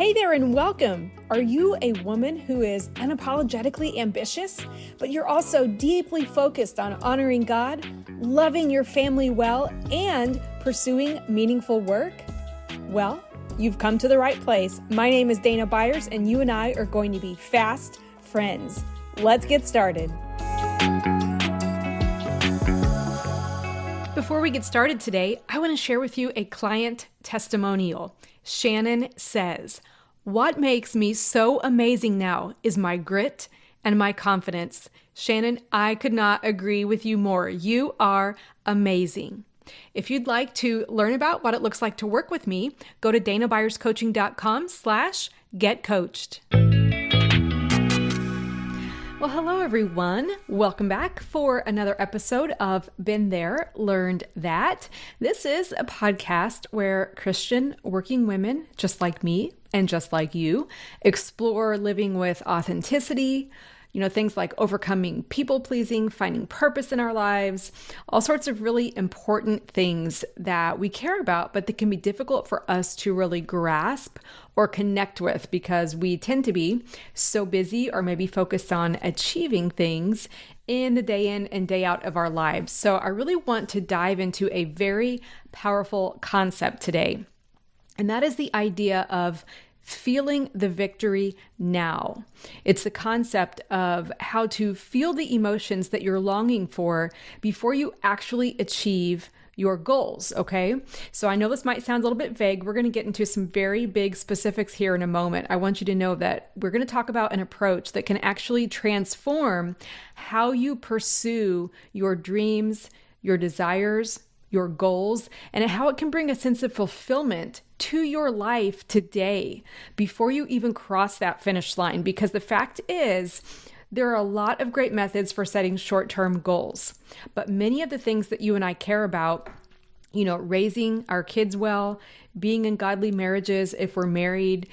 Hey there and welcome. Are you a woman who is unapologetically ambitious, but you're also deeply focused on honoring God, loving your family well, and pursuing meaningful work? Well, you've come to the right place. My name is Dana Byers, and you and I are going to be fast friends. Let's get started. Before we get started today, I want to share with you a client testimonial. Shannon says, "What makes me so amazing now is my grit and my confidence." Shannon, I could not agree with you more. You are amazing. If you'd like to learn about what it looks like to work with me, go to danabyercoaching.com/getcoached. Well, hello everyone. Welcome back for another episode of Been There, Learned That. This is a podcast where Christian working women, just like me and just like you, explore living with authenticity, things like overcoming people-pleasing, finding purpose in our lives, all sorts of really important things that we care about, but that can be difficult for us to really grasp or connect with because we tend to be so busy or maybe focused on achieving things in the day in and day out of our lives. So I really want to dive into a very powerful concept today, and that is the idea of feeling the victory now. It's the concept of how to feel the emotions that you're longing for before you actually achieve your goals, okay? So I know this might sound a little bit vague. We're going to get into some very big specifics here in a moment. I want you to know that we're going to talk about an approach that can actually transform how you pursue your dreams, your desires, your goals, and how it can bring a sense of fulfillment to your life today before you even cross that finish line. Because the fact is, there are a lot of great methods for setting short-term goals, but many of the things that you and I care about, raising our kids well, being in godly marriages if we're married,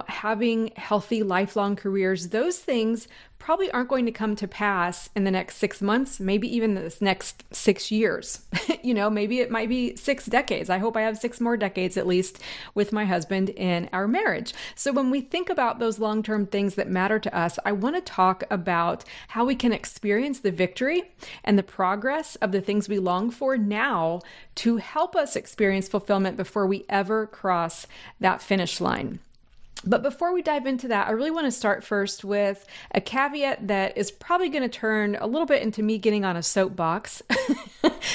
having healthy lifelong careers, those things probably aren't going to come to pass in the next 6 months, maybe even this next 6 years. Maybe it might be 6 decades. I hope I have 6 more decades at least with my husband in our marriage. So when we think about those long-term things that matter to us, I want to talk about how we can experience the victory and the progress of the things we long for now to help us experience fulfillment before we ever cross that finish line. But before we dive into that, I really want to start first with a caveat that is probably going to turn a little bit into me getting on a soapbox.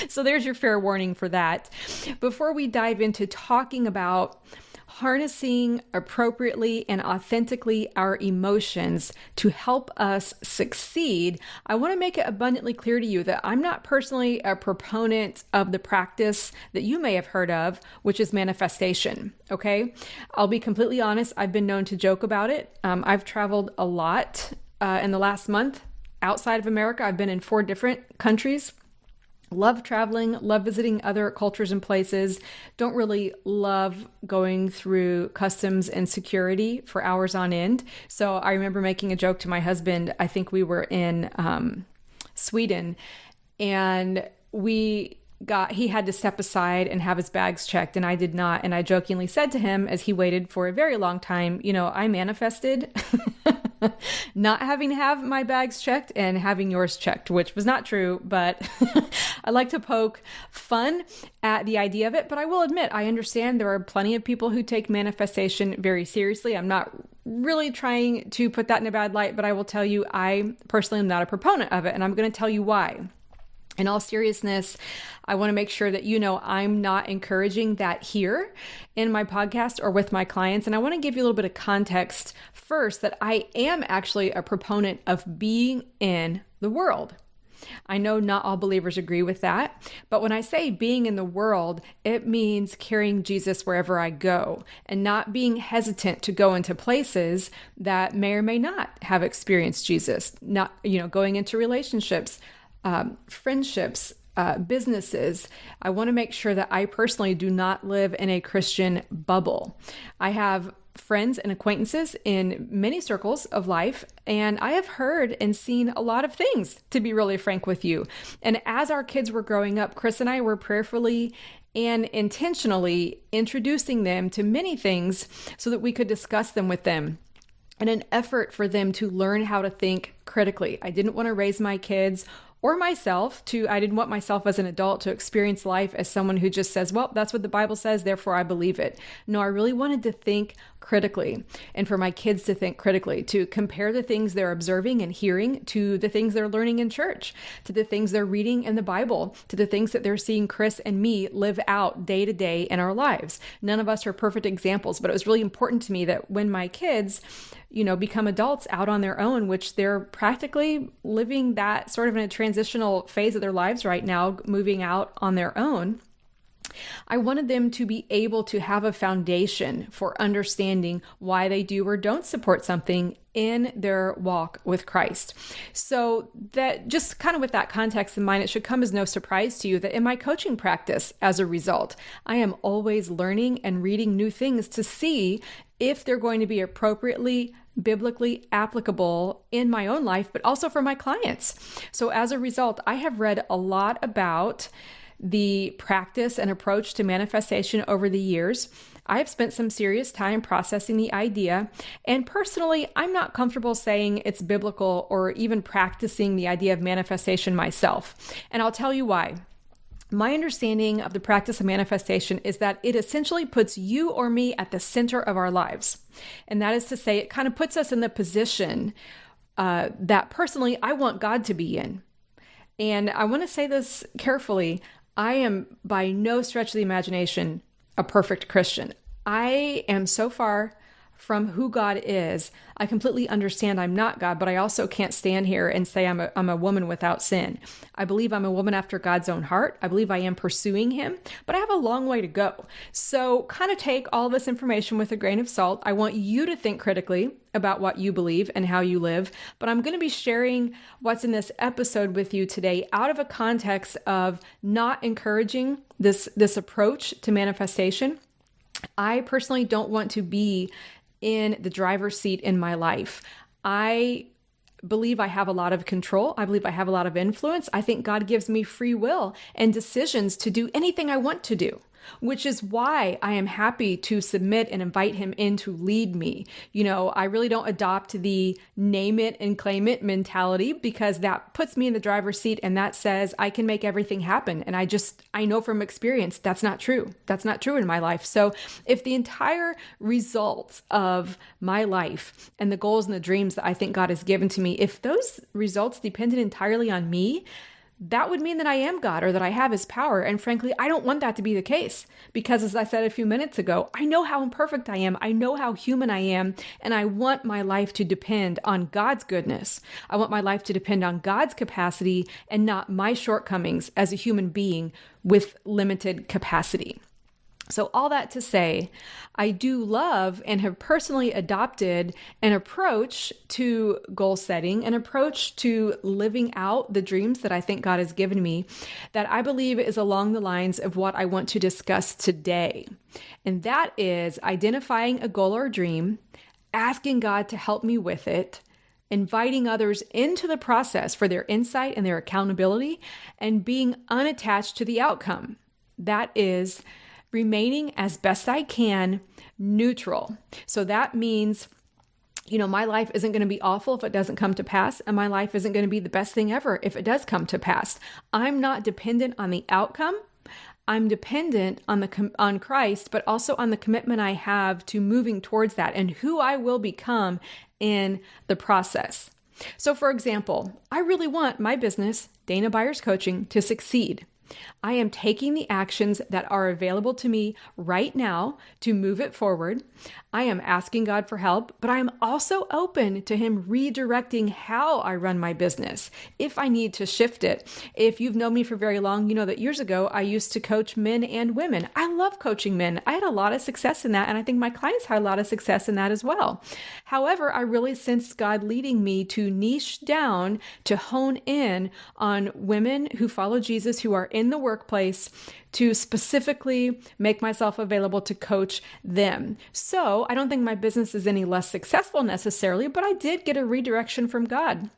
So there's your fair warning for that. Before we dive into talking about harnessing appropriately and authentically our emotions to help us succeed, I want to make it abundantly clear to you that I'm not personally a proponent of the practice that you may have heard of, which is manifestation, okay? I'll be completely honest, I've been known to joke about it. I've traveled a lot in the last month outside of America. I've been in 4 different countries. Love traveling, love visiting other cultures and places. Don't really love going through customs and security for hours on end. So I remember making a joke to my husband. I think we were in Sweden, and he had to step aside and have his bags checked, and I did not. And I jokingly said to him as he waited for a very long time, I manifested not having to have my bags checked and having yours checked, which was not true, but I like to poke fun at the idea of it. But I will admit, I understand there are plenty of people who take manifestation very seriously. I'm not really trying to put that in a bad light, but I will tell you, I personally am not a proponent of it, and I'm going to tell you why. In all seriousness, I want to make sure that I'm not encouraging that here in my podcast or with my clients. And I want to give you a little bit of context first that I am actually a proponent of being in the world. I know not all believers agree with that, but when I say being in the world, it means carrying Jesus wherever I go and not being hesitant to go into places that may or may not have experienced Jesus, not, going into relationships, friendships, businesses. I want to make sure that I personally do not live in a Christian bubble. I have friends and acquaintances in many circles of life, and I have heard and seen a lot of things, to be really frank with you. And as our kids were growing up, Chris and I were prayerfully and intentionally introducing them to many things so that we could discuss them with them in an effort for them to learn how to think critically. I didn't want to raise my kids or myself I didn't want myself as an adult to experience life as someone who just says, well, that's what the Bible says, therefore I believe it. No, I really wanted to think critically, and for my kids to think critically, to compare the things they're observing and hearing to the things they're learning in church, to the things they're reading in the Bible, to the things that they're seeing Chris and me live out day to day in our lives. None of us are perfect examples, but it was really important to me that when my kids become adults out on their own, which they're practically living that sort of in a transitional phase of their lives right now, moving out on their own, I wanted them to be able to have a foundation for understanding why they do or don't support something in their walk with Christ. So that just kind of with that context in mind, it should come as no surprise to you that in my coaching practice, as a result, I am always learning and reading new things to see if they're going to be appropriately biblically applicable in my own life, but also for my clients. So as a result, I have read a lot about the practice and approach to manifestation over the years. I have spent some serious time processing the idea, and personally, I'm not comfortable saying it's biblical or even practicing the idea of manifestation myself. And I'll tell you why. My understanding of the practice of manifestation is that it essentially puts you or me at the center of our lives. And that is to say, it kind of puts us in the position that personally I want God to be in. And I want to say this carefully. I am by no stretch of the imagination a perfect Christian. I am so far from who God is. I completely understand I'm not God, but I also can't stand here and say I'm a woman without sin. I believe I'm a woman after God's own heart. I believe I am pursuing him, but I have a long way to go. So kind of take all this information with a grain of salt. I want you to think critically about what you believe and how you live, but I'm going to be sharing what's in this episode with you today out of a context of not encouraging this approach to manifestation. I personally don't want to be in the driver's seat in my life. I believe I have a lot of control. I believe I have a lot of influence. I think God gives me free will and decisions to do anything I want to do, which is why I am happy to submit and invite him in to lead me. I really don't adopt the name it and claim it mentality, because that puts me in the driver's seat and that says I can make everything happen. And I know from experience that's not true. That's not true in my life. So if the entire results of my life and the goals and the dreams that I think God has given to me, if those results depended entirely on me, that would mean that I am God or that I have his power. And frankly, I don't want that to be the case, because as I said a few minutes ago, I know how imperfect I am. I know how human I am. And I want my life to depend on God's goodness. I want my life to depend on God's capacity and not my shortcomings as a human being with limited capacity. So all that to say, I do love and have personally adopted an approach to goal setting, an approach to living out the dreams that I think God has given me, that I believe is along the lines of what I want to discuss today. And that is identifying a goal or dream, asking God to help me with it, inviting others into the process for their insight and their accountability, and being unattached to the outcome. That is remaining as best I can neutral. So that means, my life isn't going to be awful if it doesn't come to pass, and my life isn't going to be the best thing ever if it does come to pass. I'm not dependent on the outcome. I'm dependent on Christ, but also on the commitment I have to moving towards that and who I will become in the process. So for example, I really want my business, Dana Byers Coaching, to succeed. I am taking the actions that are available to me right now to move it forward. I am asking God for help, but I am also open to him redirecting how I run my business if I need to shift it. If you've known me for very long, you know that years ago, I used to coach men and women. I love coaching men. I had a lot of success in that, and I think my clients had a lot of success in that as well. However, I really sensed God leading me to niche down, to hone in on women who follow Jesus, who are in in the workplace to specifically make myself available to coach them. So I don't think my business is any less successful necessarily, but I did get a redirection from God.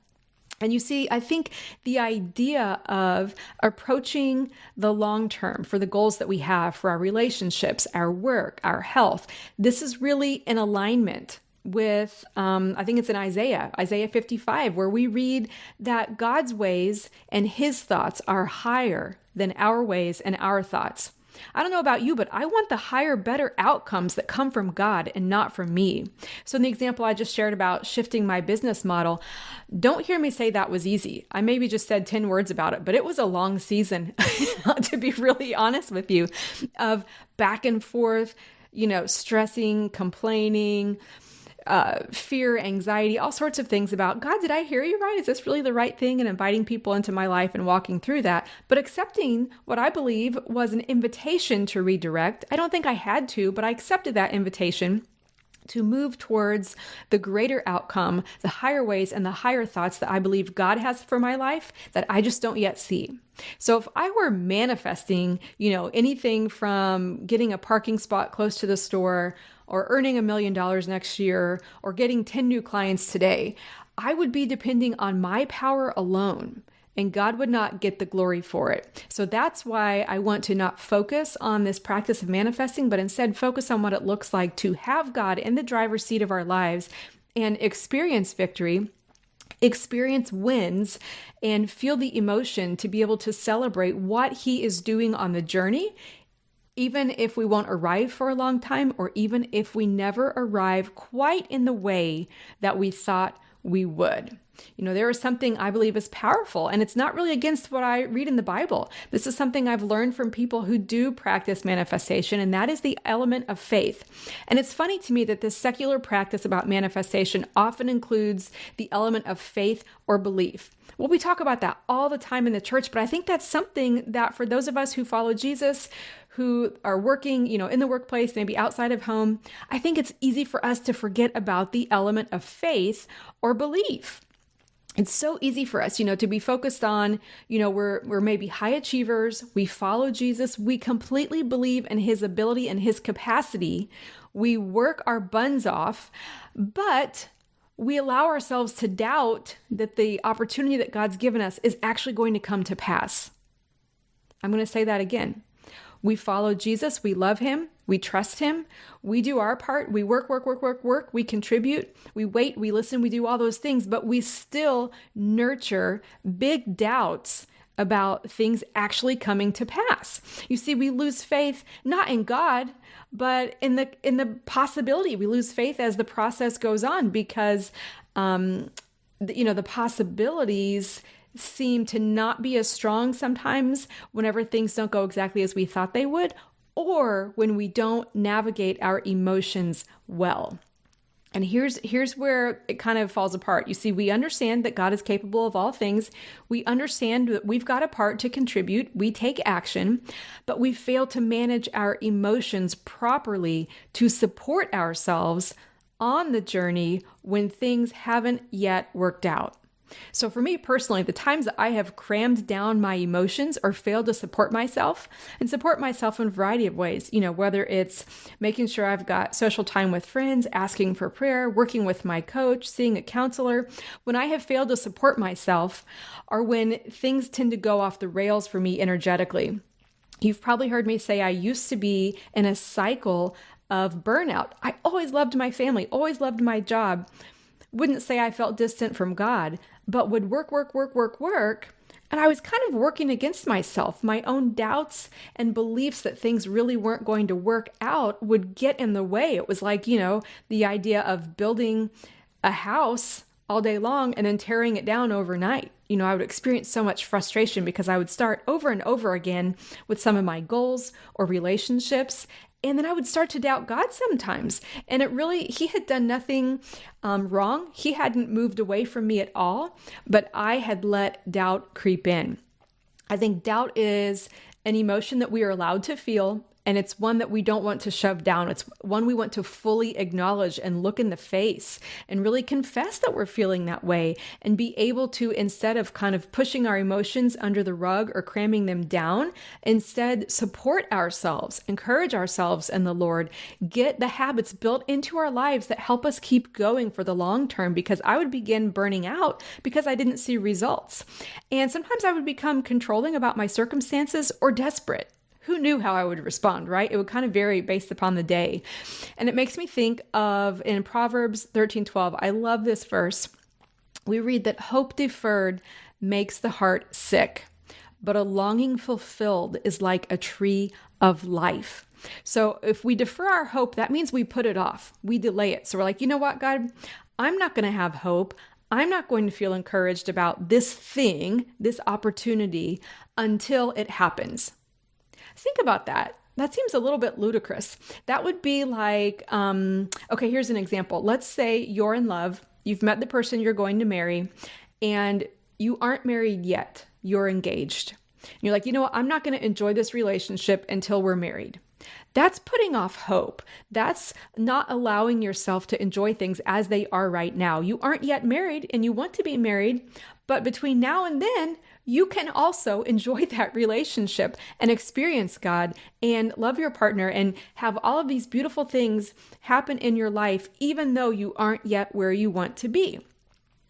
And you see, I think the idea of approaching the long term for the goals that we have for our relationships, our work, our health, this is really in alignment with, I think it's in Isaiah 55, where we read that God's ways and his thoughts are higher than our ways and our thoughts. I don't know about you, but I want the higher, better outcomes that come from God and not from me. So in the example I just shared about shifting my business model, don't hear me say that was easy. I maybe just said 10 words about it, but it was a long season, to be really honest with you, of back and forth, stressing, complaining, fear, anxiety, all sorts of things about, God, did I hear you right? Is this really the right thing? And inviting people into my life and walking through that, but accepting what I believe was an invitation to redirect. I don't think I had to, but I accepted that invitation to move towards the greater outcome, the higher ways and the higher thoughts that I believe God has for my life that I just don't yet see. So if I were manifesting, anything from getting a parking spot close to the store or earning $1 million next year or getting 10 new clients today, I would be depending on my power alone. And God would not get the glory for it. So that's why I want to not focus on this practice of manifesting, but instead focus on what it looks like to have God in the driver's seat of our lives and experience victory, experience wins, and feel the emotion to be able to celebrate what he is doing on the journey, even if we won't arrive for a long time, or even if we never arrive quite in the way that we thought we would. There is something I believe is powerful, and it's not really against what I read in the Bible. This is something I've learned from people who do practice manifestation, and that is the element of faith. And it's funny to me that this secular practice about manifestation often includes the element of faith or belief. Well, we talk about that all the time in the church, but I think that's something that for those of us who follow Jesus, who are working, in the workplace, maybe outside of home, I think it's easy for us to forget about the element of faith or belief. It's so easy for us, to be focused on, we're maybe high achievers. We follow Jesus. We completely believe in his ability and his capacity. We work our buns off, but we allow ourselves to doubt that the opportunity that God's given us is actually going to come to pass. I'm going to say that again. We follow Jesus. We love him. We trust him. We do our part. We work. We contribute. We wait. We listen. We do all those things, but we still nurture big doubts about things actually coming to pass. You see, we lose faith not in God, but in the possibility. We lose faith as the process goes on because, the possibilities seem to not be as strong sometimes whenever things don't go exactly as we thought they would, or when we don't navigate our emotions well. And here's where it kind of falls apart. You see, we understand that God is capable of all things. We understand that we've got a part to contribute. We take action, but we fail to manage our emotions properly to support ourselves on the journey when things haven't yet worked out. So for me personally, the times that I have crammed down my emotions or failed to support myself in a variety of ways, whether it's making sure I've got social time with friends, asking for prayer, working with my coach, seeing a counselor, when I have failed to support myself or when things tend to go off the rails for me energetically. You've probably heard me say I used to be in a cycle of burnout. I always loved my family, always loved my job. Wouldn't say I felt distant from God, but would work. And I was kind of working against myself. My own doubts and beliefs that things really weren't going to work out would get in the way. It was like, the idea of building a house all day long and then tearing it down overnight. I would experience so much frustration because I would start over and over again with some of my goals or relationships. And then I would start to doubt God sometimes. And he had done nothing wrong. He hadn't moved away from me at all, but I had let doubt creep in. I think doubt is an emotion that we are allowed to feel And it's one that we don't want to shove down. It's one we want to fully acknowledge and look in the face and really confess that we're feeling that way and be able to, instead of kind of pushing our emotions under the rug or cramming them down, instead support ourselves, encourage ourselves in the Lord, get the habits built into our lives that help us keep going for the long term, because I would begin burning out because I didn't see results. And sometimes I would become controlling about my circumstances or desperate. Who knew how I would respond, right? It would kind of vary based upon the day. And it makes me think of in Proverbs 13:12, I love this verse. We read that hope deferred makes the heart sick, but a longing fulfilled is like a tree of life. So if we defer our hope, that means we put it off. We delay it. So we're like, you know what, God, I'm not going to have hope. I'm not going to feel encouraged about this thing, this opportunity, until it happens. Think about that. That seems a little bit ludicrous. That would be like, okay, here's an example. Let's say you're in love. You've met the person you're going to marry, and you aren't married yet. You're engaged. You're like, you know what? I'm not going to enjoy this relationship until we're married. That's putting off hope. That's not allowing yourself to enjoy things as they are right now. You aren't yet married and you want to be married, but between now and then, you can also enjoy that relationship and experience God and love your partner and have all of these beautiful things happen in your life, even though you aren't yet where you want to be.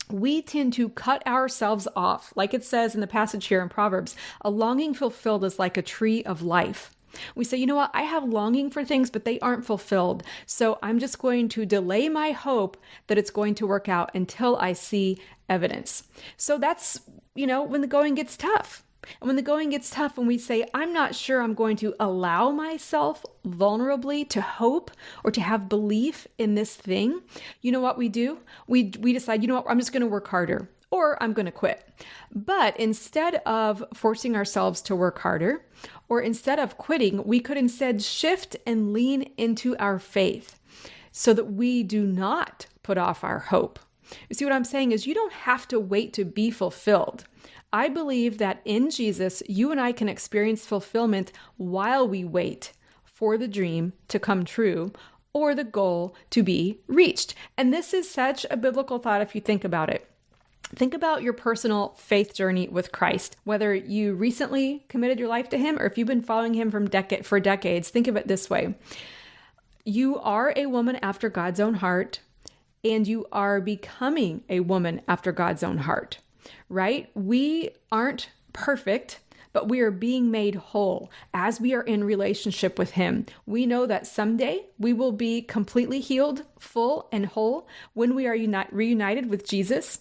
We tend to cut ourselves off. Like it says in the passage here in Proverbs, a longing fulfilled is like a tree of life. We say, you know what, I have longing for things, but they aren't fulfilled. So I'm just going to delay my hope that it's going to work out until I see evidence. So that's, when the going gets tough. And when the going gets tough and we say, I'm not sure I'm going to allow myself vulnerably to hope or to have belief in this thing, you know what we do? We decide, you know what, I'm just going to work harder or I'm going to quit. But instead of forcing ourselves to work harder or instead of quitting, we could instead shift and lean into our faith so that we do not put off our hope. You see what I'm saying is you don't have to wait to be fulfilled. I believe that in Jesus, you and I can experience fulfillment while we wait for the dream to come true or the goal to be reached. And this is such a biblical thought if you think about it. Think about your personal faith journey with Christ, whether you recently committed your life to him or if you've been following him for decades. Think of it this way. You are a woman after God's own heart, and you are becoming a woman after God's own heart, right? We aren't perfect, but we are being made whole as we are in relationship with him. We know that someday we will be completely healed, full, and whole when we are reunited with Jesus.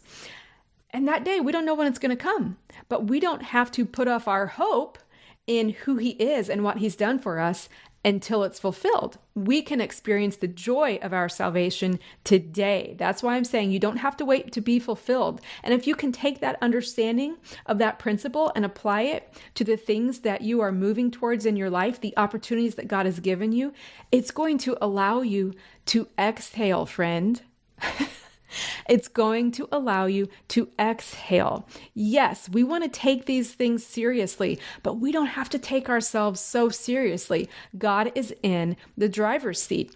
And that day, we don't know when it's going to come, but we don't have to put off our hope in who he is and what he's done for us until it's fulfilled. We can experience the joy of our salvation today. That's why I'm saying you don't have to wait to be fulfilled. And if you can take that understanding of that principle and apply it to the things that you are moving towards in your life, the opportunities that God has given you, it's going to allow you to exhale, friend. It's going to allow you to exhale. Yes, we want to take these things seriously, but we don't have to take ourselves so seriously. God is in the driver's seat.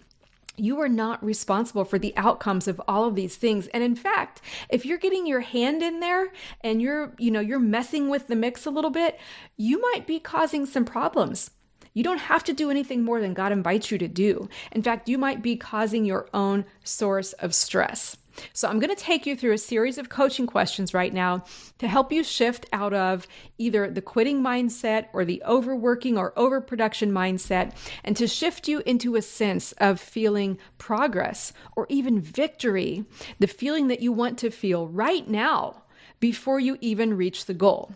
You are not responsible for the outcomes of all of these things. And in fact, if you're getting your hand in there and you're messing with the mix a little bit, you might be causing some problems. You don't have to do anything more than God invites you to do. In fact, you might be causing your own source of stress. So I'm going to take you through a series of coaching questions right now to help you shift out of either the quitting mindset or the overworking or overproduction mindset, and to shift you into a sense of feeling progress or even victory, the feeling that you want to feel right now before you even reach the goal.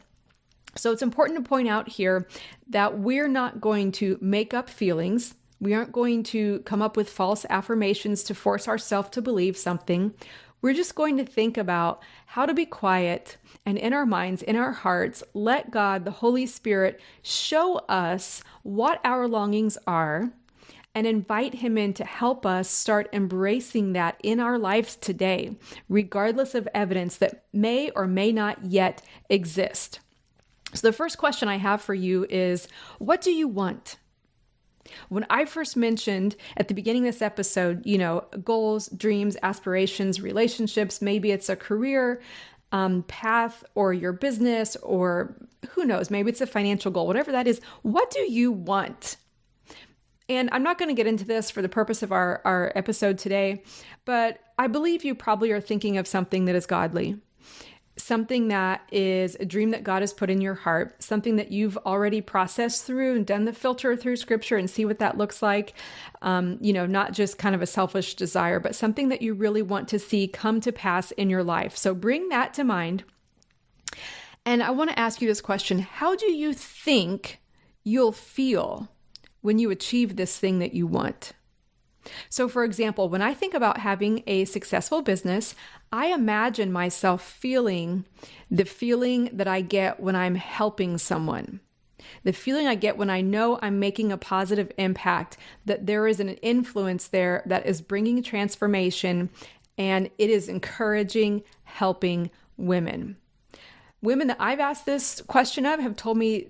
So it's important to point out here that we're not going to make up feelings. We aren't going to come up with false affirmations to force ourselves to believe something. We're just going to think about how to be quiet and in our minds, in our hearts, let God, the Holy Spirit, show us what our longings are and invite him in to help us start embracing that in our lives today, regardless of evidence that may or may not yet exist. So the first question I have for you is, what do you want? When I first mentioned at the beginning of this episode, goals, dreams, aspirations, relationships, maybe it's a career path or your business, or who knows, maybe it's a financial goal, whatever that is, what do you want? And I'm not going to get into this for the purpose of our episode today, but I believe you probably are thinking of something that is godly. Something that is a dream that God has put in your heart, something that you've already processed through and done the filter through scripture and see what that looks like. Not just kind of a selfish desire, but something that you really want to see come to pass in your life. So bring that to mind. And I want to ask you this question. How do you think you'll feel when you achieve this thing that you want? So for example, when I think about having a successful business, I imagine myself feeling the feeling that I get when I'm helping someone, the feeling I get when I know I'm making a positive impact, that there is an influence there that is bringing transformation, and it is encouraging, helping women. Women that I've asked this question of have told me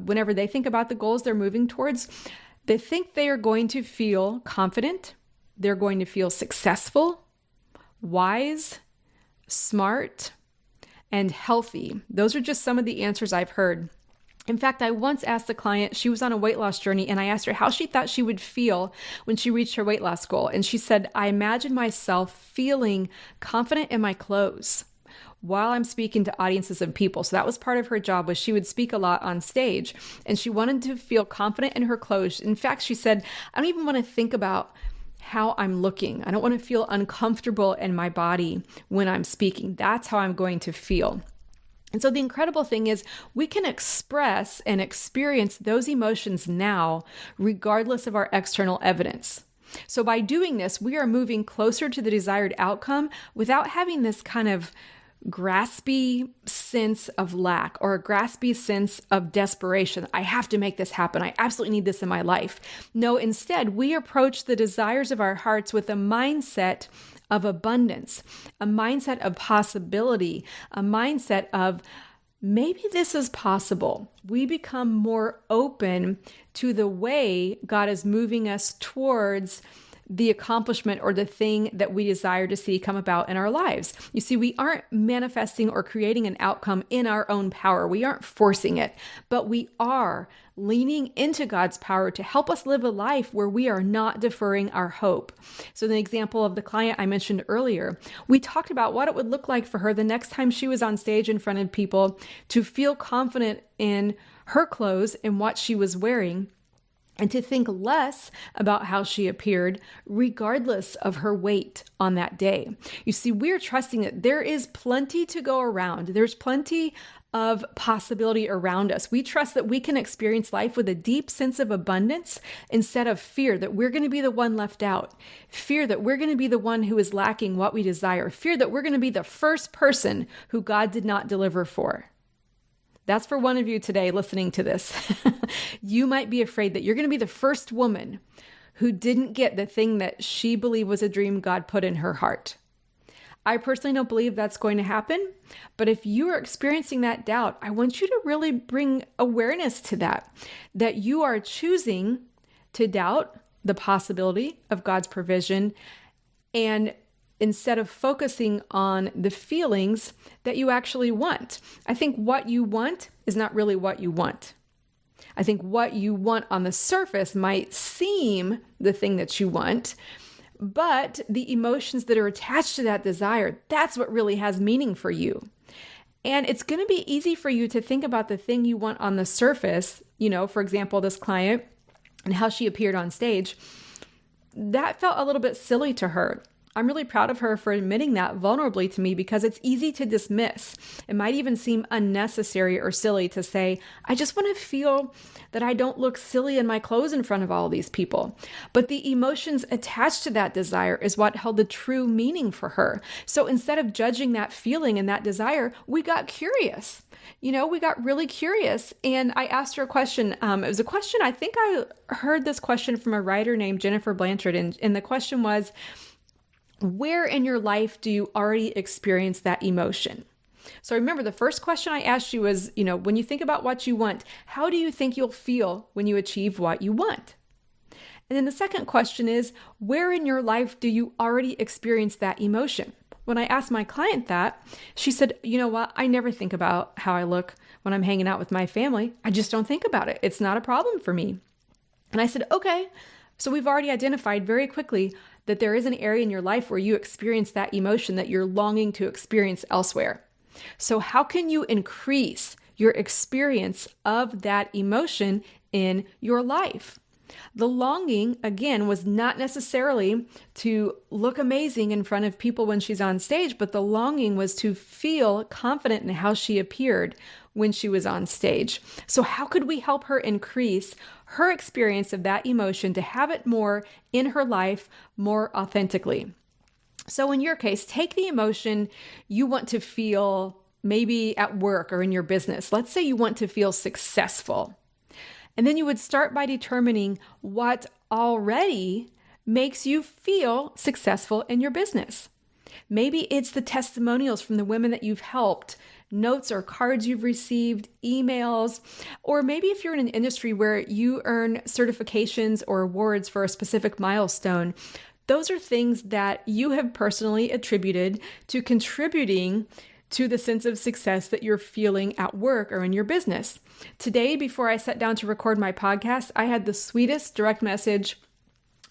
whenever they think about the goals they're moving towards, they think they are going to feel confident, they're going to feel successful, wise, smart, and healthy. Those are just some of the answers I've heard. In fact, I once asked a client, she was on a weight loss journey, and I asked her how she thought she would feel when she reached her weight loss goal. And she said, I imagine myself feeling confident in my clothes while I'm speaking to audiences of people. So that was part of her job, was she would speak a lot on stage, and she wanted to feel confident in her clothes. In fact, she said, I don't even want to think about how I'm looking. I don't want to feel uncomfortable in my body when I'm speaking. That's how I'm going to feel. And so the incredible thing is we can express and experience those emotions now, regardless of our external evidence. So by doing this, we are moving closer to the desired outcome without having this kind of graspy sense of lack or a graspy sense of desperation. I have to make this happen. I absolutely need this in my life. No, instead, we approach the desires of our hearts with a mindset of abundance, a mindset of possibility, a mindset of maybe this is possible. We become more open to the way God is moving us towards the accomplishment or the thing that we desire to see come about in our lives. You see, we aren't manifesting or creating an outcome in our own power. We aren't forcing it, but we are leaning into God's power to help us live a life where we are not deferring our hope. So the example of the client I mentioned earlier, we talked about what it would look like for her the next time she was on stage in front of people to feel confident in her clothes and what she was wearing, and to think less about how she appeared, regardless of her weight on that day. You see, we're trusting that there is plenty to go around. There's plenty of possibility around us. We trust that we can experience life with a deep sense of abundance instead of fear that we're going to be the one left out, fear that we're going to be the one who is lacking what we desire, fear that we're going to be the first person who God did not deliver for. That's for one of you today listening to this. You might be afraid that you're going to be the first woman who didn't get the thing that she believed was a dream God put in her heart. I personally don't believe that's going to happen, but if you are experiencing that doubt, I want you to really bring awareness to that you are choosing to doubt the possibility of God's provision, and instead of focusing on the feelings that you actually want. I think what you want is not really what you want. I think what you want on the surface might seem the thing that you want, but the emotions that are attached to that desire, that's what really has meaning for you. And it's going to be easy for you to think about the thing you want on the surface, for example, this client and how she appeared on stage. That felt a little bit silly to her. I'm really proud of her for admitting that vulnerably to me, because it's easy to dismiss. It might even seem unnecessary or silly to say, I just want to feel that I don't look silly in my clothes in front of all these people. But the emotions attached to that desire is what held the true meaning for her. So instead of judging that feeling and that desire, we got curious. We got really curious, and I asked her a question. It was a question, I think I heard this question from a writer named Jennifer Blanchard, and the question was, where in your life do you already experience that emotion? So remember, the first question I asked you was, when you think about what you want, how do you think you'll feel when you achieve what you want? And then the second question is, where in your life do you already experience that emotion? When I asked my client that, she said, you know what? I never think about how I look when I'm hanging out with my family. I just don't think about it. It's not a problem for me. And I said, okay. So we've already identified very quickly that there is an area in your life where you experience that emotion that you're longing to experience elsewhere. So how can you increase your experience of that emotion in your life? The longing, again, was not necessarily to look amazing in front of people when she's on stage, but the longing was to feel confident in how she appeared when she was on stage. So how could we help her increase her experience of that emotion to have it more in her life more authentically? So in your case, take the emotion you want to feel maybe at work or in your business. Let's say you want to feel successful. And then you would start by determining what already makes you feel successful in your business. Maybe it's the testimonials from the women that you've helped, notes or cards you've received, emails, or maybe if you're in an industry where you earn certifications or awards for a specific milestone, those are things that you have personally attributed to contributing to the sense of success that you're feeling at work or in your business. Today, before I sat down to record my podcast, I had the sweetest direct message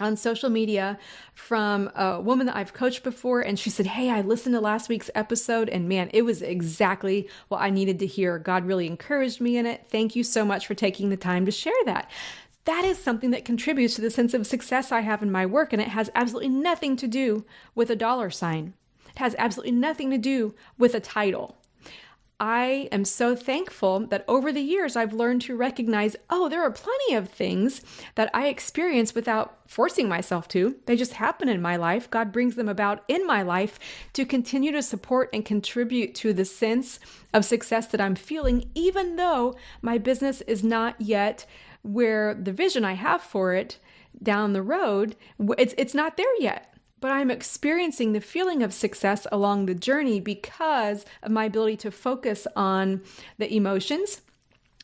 on social media from a woman that I've coached before. And she said, hey, I listened to last week's episode and man, it was exactly what I needed to hear. God really encouraged me in it. Thank you so much for taking the time to share that. That is something that contributes to the sense of success I have in my work. And it has absolutely nothing to do with a dollar sign. It has absolutely nothing to do with a title. I am so thankful that over the years, I've learned to recognize, oh, there are plenty of things that I experience without forcing myself to. They just happen in my life. God brings them about in my life to continue to support and contribute to the sense of success that I'm feeling, even though my business is not yet where the vision I have for it down the road, it's not there yet. But I'm experiencing the feeling of success along the journey because of my ability to focus on the emotions,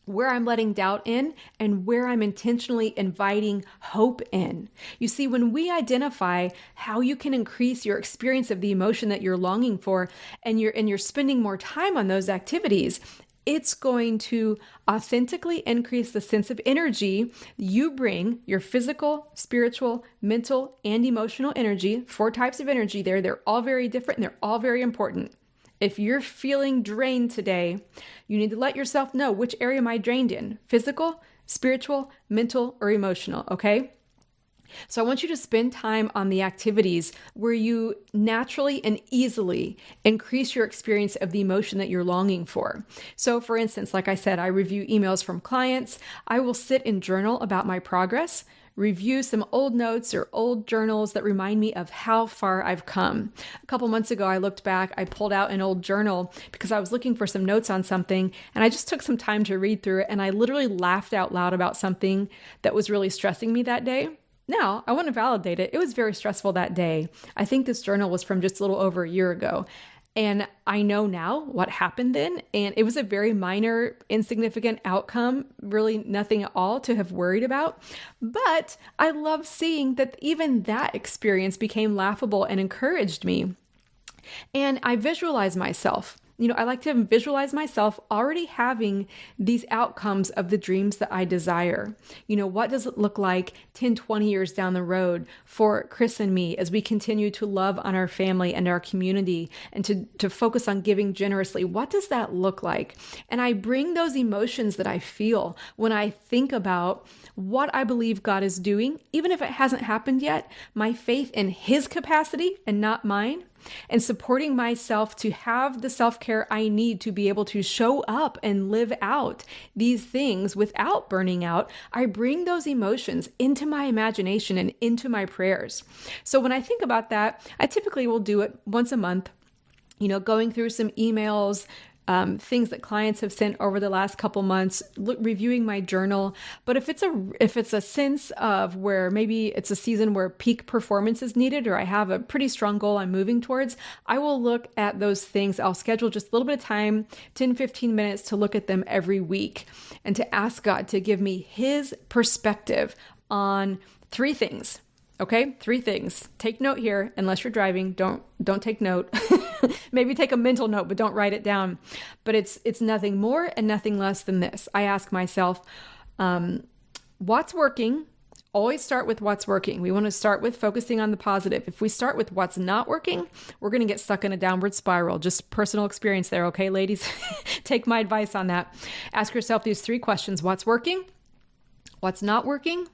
where I'm letting doubt in, and where I'm intentionally inviting hope in. You see, when we identify how you can increase your experience of the emotion that you're longing for, and you're spending more time on those activities, it's going to authentically increase the sense of energy you bring, your physical, spiritual, mental, and emotional energy. 4 types of energy there. They're all very different and they're all very important. If you're feeling drained today, you need to let yourself know, which area am I drained in? Physical, spiritual, mental, or emotional, okay? So I want you to spend time on the activities where you naturally and easily increase your experience of the emotion that you're longing for. So for instance, like I said, I review emails from clients. I will sit and journal about my progress, review some old notes or old journals that remind me of how far I've come. A couple months ago, I looked back, I pulled out an old journal because I was looking for some notes on something, and I just took some time to read through it, and I literally laughed out loud about something that was really stressing me that day. Now, I want to validate it. It was very stressful that day. I think this journal was from just a little over a year ago. And I know now what happened then. And it was a very minor, insignificant outcome, really nothing at all to have worried about. But I love seeing that even that experience became laughable and encouraged me. And I visualize myself. I like to visualize myself already having these outcomes of the dreams that I desire. What does it look like 10, 20 years down the road for Chris and me as we continue to love on our family and our community and to focus on giving generously? What does that look like? And I bring those emotions that I feel when I think about what I believe God is doing, even if it hasn't happened yet, my faith in His capacity and not mine, and supporting myself to have the self-care I need to be able to show up and live out these things without burning out. I bring those emotions into my imagination and into my prayers. So when I think about that, I typically will do it once a month, going through some emails, things that clients have sent over the last couple months, reviewing my journal. But if it's a sense of where maybe it's a season where peak performance is needed, or I have a pretty strong goal I'm moving towards, I will look at those things. I'll schedule just a little bit of time, 10, 15 minutes to look at them every week and to ask God to give me His perspective on Three things. Okay, three things. Take note here. Unless you're driving, don't take note. Maybe take a mental note, but don't write it down. But it's nothing more and nothing less than this. I ask myself, what's working? Always start with what's working. We want to start with focusing on the positive. If we start with what's not working, we're going to get stuck in a downward spiral. Just personal experience there, okay, ladies? Take my advice on that. Ask yourself these three questions. What's working? What's not working?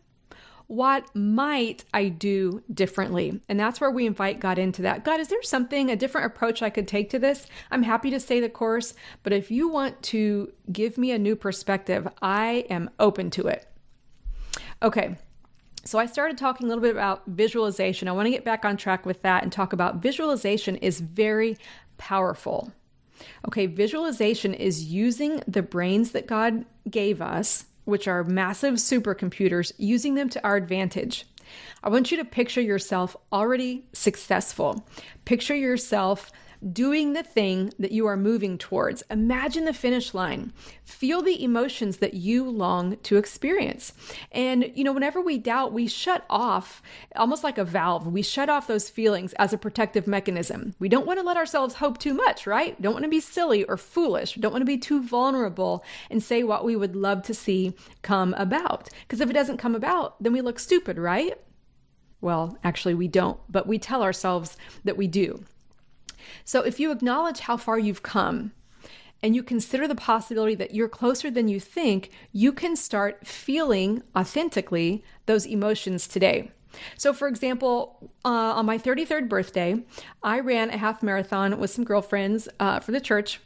What might I do differently? And that's where we invite God into that. God, is there something, a different approach I could take to this? I'm happy to stay the course, but if you want to give me a new perspective, I am open to it. Okay. So I started talking a little bit about visualization. I want to get back on track with that and talk about visualization is very powerful. Okay. Visualization is using the brains that God gave us, which are massive supercomputers, using them to our advantage. I want you to picture yourself already successful. Picture yourself doing the thing that you are moving towards. Imagine the finish line. Feel the emotions that you long to experience. And, whenever we doubt, we shut off, almost like a valve. We shut off those feelings as a protective mechanism. We don't want to let ourselves hope too much, right? Don't want to be silly or foolish. Don't want to be too vulnerable and say what we would love to see come about. Because if it doesn't come about, then we look stupid, right? Well, actually we don't, but we tell ourselves that we do. So if you acknowledge how far you've come and you consider the possibility that you're closer than you think, you can start feeling authentically those emotions today. So for example, on my 33rd birthday, I ran a half marathon with some girlfriends for the church.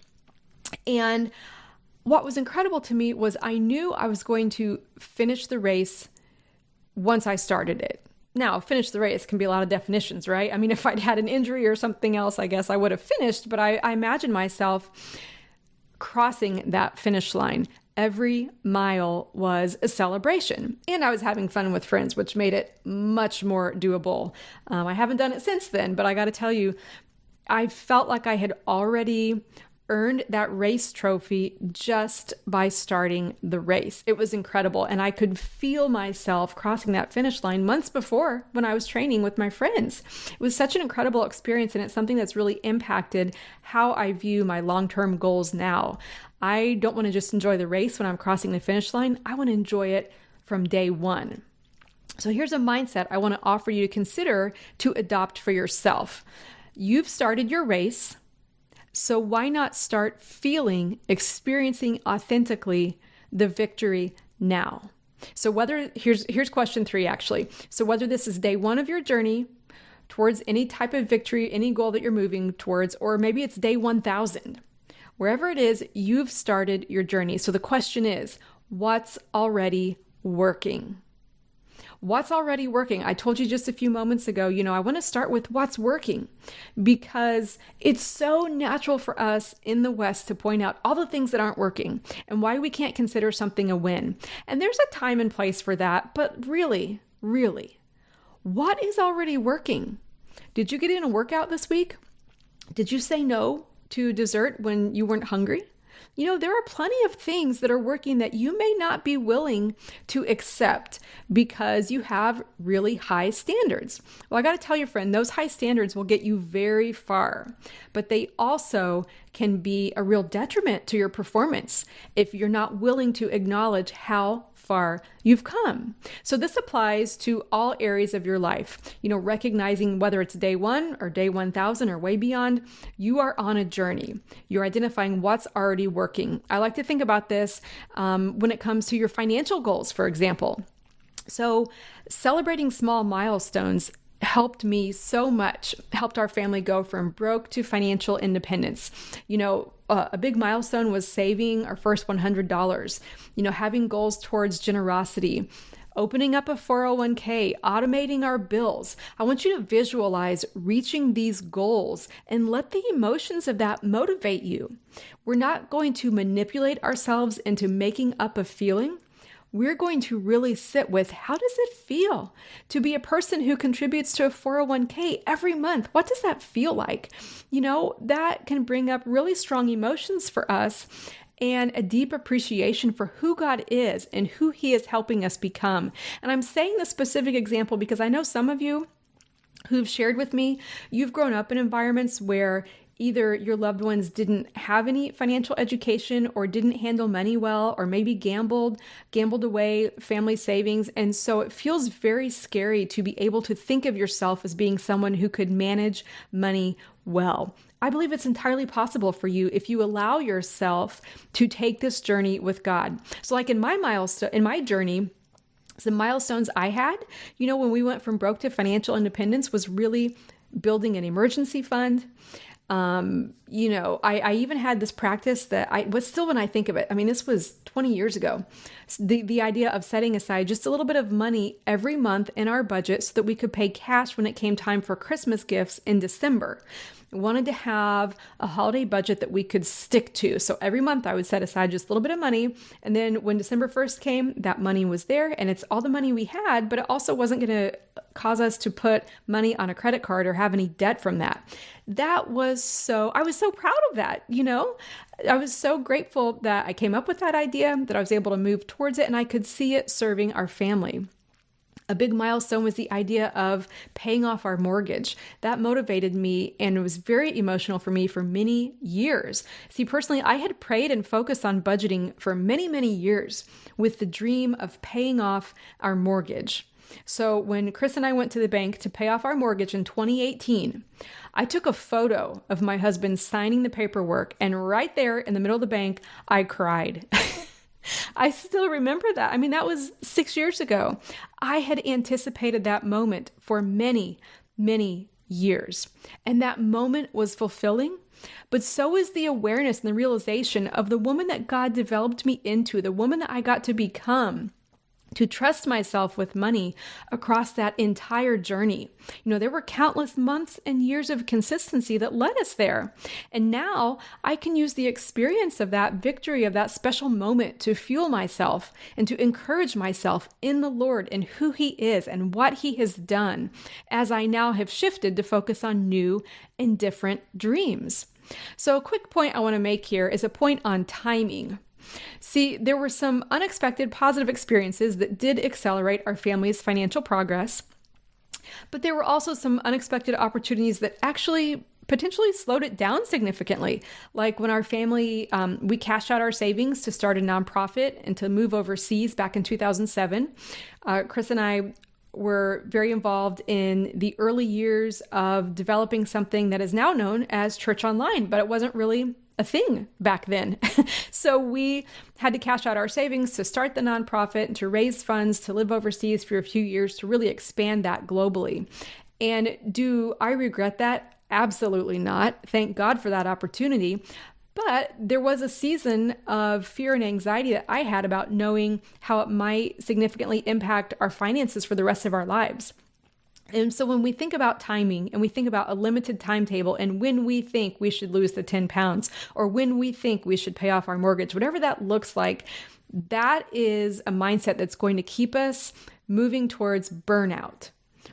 And what was incredible to me was I knew I was going to finish the race once I started it. Now, finish the race can be a lot of definitions, right? I mean, if I'd had an injury or something else, I guess I would have finished, but I imagine myself crossing that finish line. Every mile was a celebration, and I was having fun with friends, which made it much more doable. I haven't done it since then, but I got to tell you, I felt like I had already earned that race trophy just by starting the race. It was incredible. And I could feel myself crossing that finish line months before when I was training with my friends. It was such an incredible experience. And it's something that's really impacted how I view my long-term goals now. I don't want to just enjoy the race when I'm crossing the finish line. I want to enjoy it from day one. So here's a mindset I want to offer you to consider to adopt for yourself. You've started your race. So why not start feeling, experiencing authentically the victory now? So here's question 3 actually. So whether this is day 1 of your journey towards any type of victory, any goal that you're moving towards, or maybe it's day 1000, wherever it is, you've started your journey. So the question is, what's already working? What's already working? I told you just a few moments ago, I want to start with what's working because it's so natural for us in the West to point out all the things that aren't working and why we can't consider something a win. And there's a time and place for that. But really, what is already working? Did you get in a workout this week? Did you say no to dessert when you weren't hungry? There are plenty of things that are working that you may not be willing to accept because you have really high standards. Well, I got to tell you, friend, those high standards will get you very far, but they also can be a real detriment to your performance if you're not willing to acknowledge how far you've come. So this applies to all areas of your life. Recognizing whether it's day 1 or day 1000 or way beyond, you are on a journey. You're identifying what's already working. I like to think about this when it comes to your financial goals, for example. So celebrating small milestones helped me so much, helped our family go from broke to financial independence. A big milestone was saving our first $100, having goals towards generosity, opening up a 401k, automating our bills. I want you to visualize reaching these goals and let the emotions of that motivate you. We're not going to manipulate ourselves into making up a feeling. We're going to really sit with, how does it feel to be a person who contributes to a 401k every month? What does that feel like? That can bring up really strong emotions for us. and a deep appreciation for who God is and who He is helping us become. And I'm saying this specific example because I know some of you who've shared with me, you've grown up in environments where either your loved ones didn't have any financial education or didn't handle money well, or maybe gambled away family savings. And so it feels very scary to be able to think of yourself as being someone who could manage money well. I believe it's entirely possible for you if you allow yourself to take this journey with God. So like in my journey, some milestones I had, when we went from broke to financial independence was really building an emergency fund. I even had this practice that when I think of it, this was 20 years ago, the idea of setting aside just a little bit of money every month in our budget so that we could pay cash when it came time for Christmas gifts in December. I wanted to have a holiday budget that we could stick to. So every month I would set aside just a little bit of money. And then when December 1st came, that money was there and it's all the money we had, but it also wasn't going to cause us to put money on a credit card or have any debt from that. I was so proud of that. I was so grateful that I came up with that idea, that I was able to move towards it, and I could see it serving our family. A big milestone was the idea of paying off our mortgage. That motivated me, and it was very emotional for me for many years. See, personally, I had prayed and focused on budgeting for many, many years with the dream of paying off our mortgage. So when Chris and I went to the bank to pay off our mortgage in 2018, I took a photo of my husband signing the paperwork, and right there in the middle of the bank, I cried. I still remember that. That was 6 years ago. I had anticipated that moment for many, many years. And that moment was fulfilling, but so is the awareness and the realization of the woman that God developed me into, the woman that I got to become, to trust myself with money across that entire journey. There were countless months and years of consistency that led us there. And now I can use the experience of that victory, of that special moment, to fuel myself and to encourage myself in the Lord and who He is and what He has done, as I now have shifted to focus on new and different dreams. So a quick point I want to make here is a point on timing. See, there were some unexpected positive experiences that did accelerate our family's financial progress, but there were also some unexpected opportunities that actually potentially slowed it down significantly. Like when our family, we cashed out our savings to start a nonprofit and to move overseas back in 2007. Chris and I were very involved in the early years of developing something that is now known as Church Online, but it wasn't really a thing back then. So we had to cash out our savings to start the nonprofit and to raise funds to live overseas for a few years to really expand that globally. And do I regret that? Absolutely not. Thank God for that opportunity. But there was a season of fear and anxiety that I had about knowing how it might significantly impact our finances for the rest of our lives. And so when we think about timing and we think about a limited timetable and when we think we should lose the 10 pounds or when we think we should pay off our mortgage, whatever that looks like, that is a mindset that's going to keep us moving towards burnout.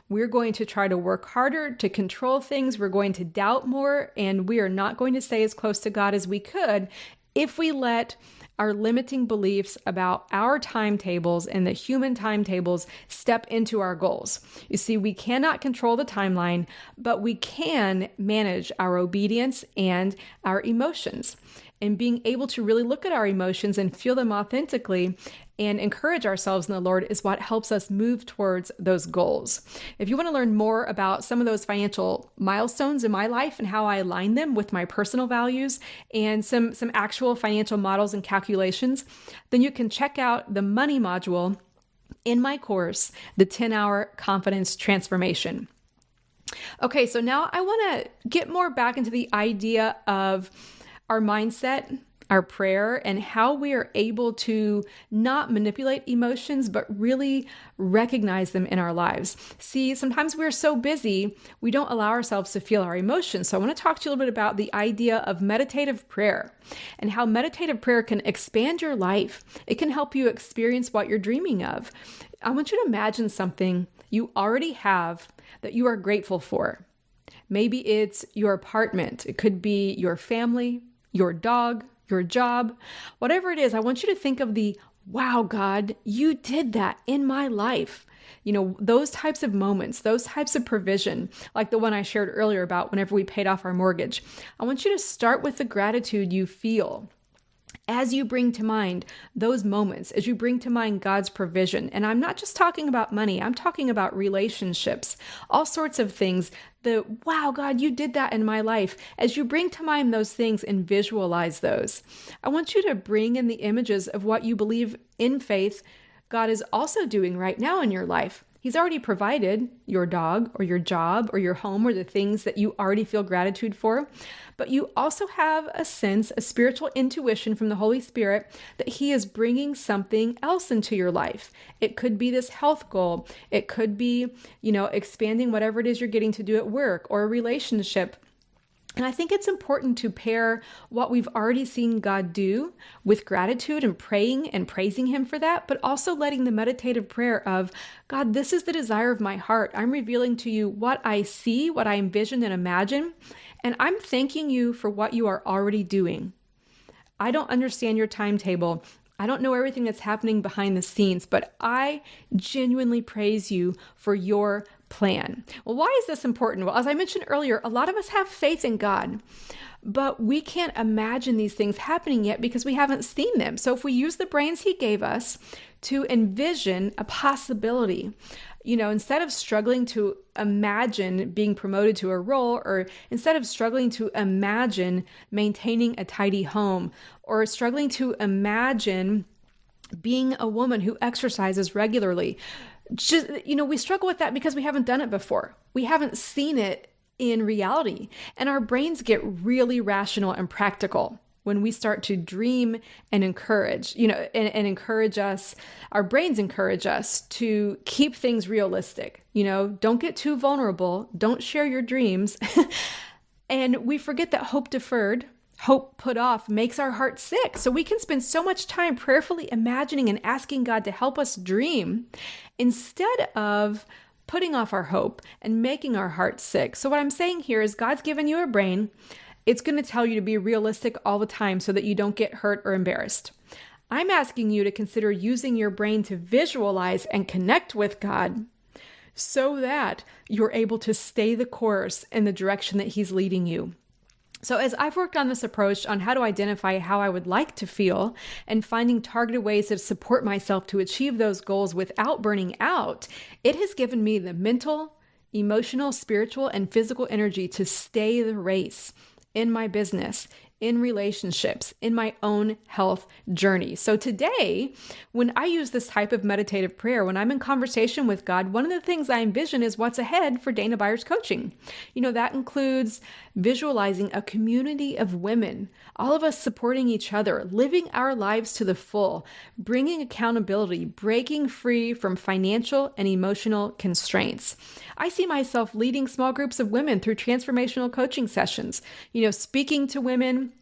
We're going to try to work harder to control things. We're going to doubt more, and we are not going to stay as close to God as we could if we let our limiting beliefs about our timetables and the human timetables step into our goals. You see, we cannot control the timeline, but we can manage our obedience and our emotions. And being able to really look at our emotions and feel them authentically and encourage ourselves in the Lord is what helps us move towards those goals. If you want to learn more about some of those financial milestones in my life and how I align them with my personal values and some actual financial models and calculations, then you can check out the money module in my course, the 10-Hour Confidence Transformation. Okay, so now I want to get more back into the idea of our mindset, our prayer, and how we are able to not manipulate emotions, but really recognize them in our lives. See, sometimes we're so busy, we don't allow ourselves to feel our emotions. So I want to talk to you a little bit about the idea of meditative prayer and how meditative prayer can expand your life. It can help you experience what you're dreaming of. I want you to imagine something you already have that you are grateful for. Maybe it's your apartment. It could be your family, your dog, your job, whatever it is, I want you to think of the, wow, God, you did that in my life. Those types of moments, those types of provision, like the one I shared earlier about whenever we paid off our mortgage. I want you to start with the gratitude you feel as you bring to mind those moments, as you bring to mind God's provision. And I'm not just talking about money, I'm talking about relationships, all sorts of things. Wow, God, you did that in my life. As you bring to mind those things and visualize those, I want you to bring in the images of what you believe in faith God is also doing right now in your life. He's already provided your dog or your job or your home or the things that you already feel gratitude for. But you also have a sense, a spiritual intuition from the Holy Spirit that He is bringing something else into your life. It could be this health goal. It could be, expanding whatever it is you're getting to do at work or a relationship. And I think it's important to pair what we've already seen God do with gratitude and praying and praising Him for that, but also letting the meditative prayer of, God, this is the desire of my heart. I'm revealing to you what I see, what I envision and imagine, and I'm thanking you for what you are already doing. I don't understand your timetable. I don't know everything that's happening behind the scenes, but I genuinely praise you for your plan. Well, why is this important? Well, as I mentioned earlier, a lot of us have faith in God, but we can't imagine these things happening yet because we haven't seen them. So if we use the brains He gave us to envision a possibility, instead of struggling to imagine being promoted to a role, or instead of struggling to imagine maintaining a tidy home, or struggling to imagine being a woman who exercises regularly, we struggle with that because we haven't done it before. We haven't seen it in reality. And our brains get really rational and practical when we start to dream and encourage, and encourage us. Our brains encourage us to keep things realistic. Don't get too vulnerable. Don't share your dreams. And we forget that hope deferred, hope put off, makes our heart sick. So we can spend so much time prayerfully imagining and asking God to help us dream instead of putting off our hope and making our heart sick. So what I'm saying here is God's given you a brain. It's going to tell you to be realistic all the time so that you don't get hurt or embarrassed. I'm asking you to consider using your brain to visualize and connect with God so that you're able to stay the course in the direction that He's leading you. So as I've worked on this approach on how to identify how I would like to feel and finding targeted ways to support myself to achieve those goals without burning out, it has given me the mental, emotional, spiritual, and physical energy to stay the race in my business, in relationships, in my own health journey. So today, when I use this type of meditative prayer, when I'm in conversation with God, one of the things I envision is what's ahead for Dana Byers Coaching. That includes visualizing a community of women, all of us supporting each other, living our lives to the full, bringing accountability, breaking free from financial and emotional constraints. I see myself leading small groups of women through transformational coaching sessions, speaking to women,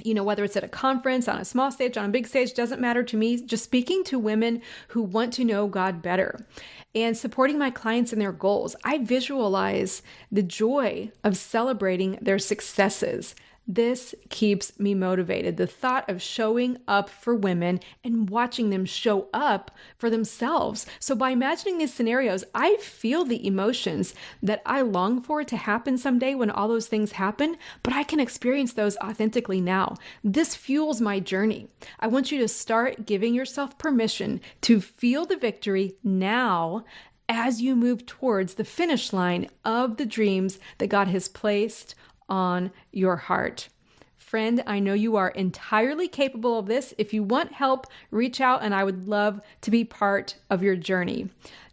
whether it's at a conference, on a small stage, on a big stage, doesn't matter to me, just speaking to women who want to know God better and supporting my clients in their goals. I visualize the joy of celebrating their successes. This keeps me motivated. The thought of showing up for women and watching them show up for themselves. So by imagining these scenarios, I feel the emotions that I long for to happen someday when all those things happen, but I can experience those authentically now. This fuels my journey. I want you to start giving yourself permission to feel the victory now as you move towards the finish line of the dreams that God has placed on your heart. Friend, I know you are entirely capable of this. If you want help, reach out and I would love to be part of your journey.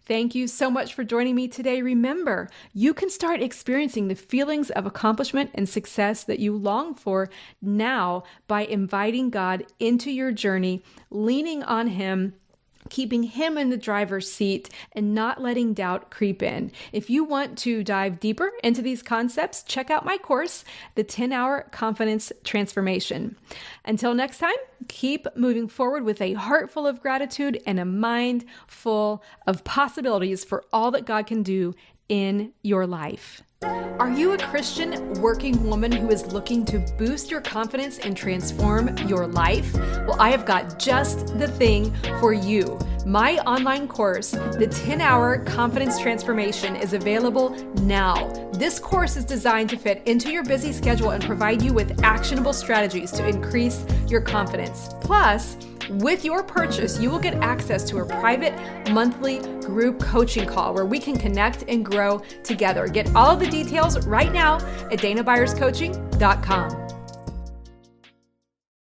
Thank you so much for joining me today. Remember, you can start experiencing the feelings of accomplishment and success that you long for now by inviting God into your journey, leaning on Him, keeping Him in the driver's seat and not letting doubt creep in. If you want to dive deeper into these concepts, check out my course, The 10-Hour Confidence Transformation. Until next time, keep moving forward with a heart full of gratitude and a mind full of possibilities for all that God can do in your life. Are you a Christian working woman who is looking to boost your confidence and transform your life? Well, I have got just the thing for you. My online course, the 10-hour Confidence Transformation, is available now. This course is designed to fit into your busy schedule and provide you with actionable strategies to increase your confidence. Plus, with your purchase, you will get access to a private monthly group coaching call where we can connect and grow together. Get all of the details right now at danabuyerscoaching.com.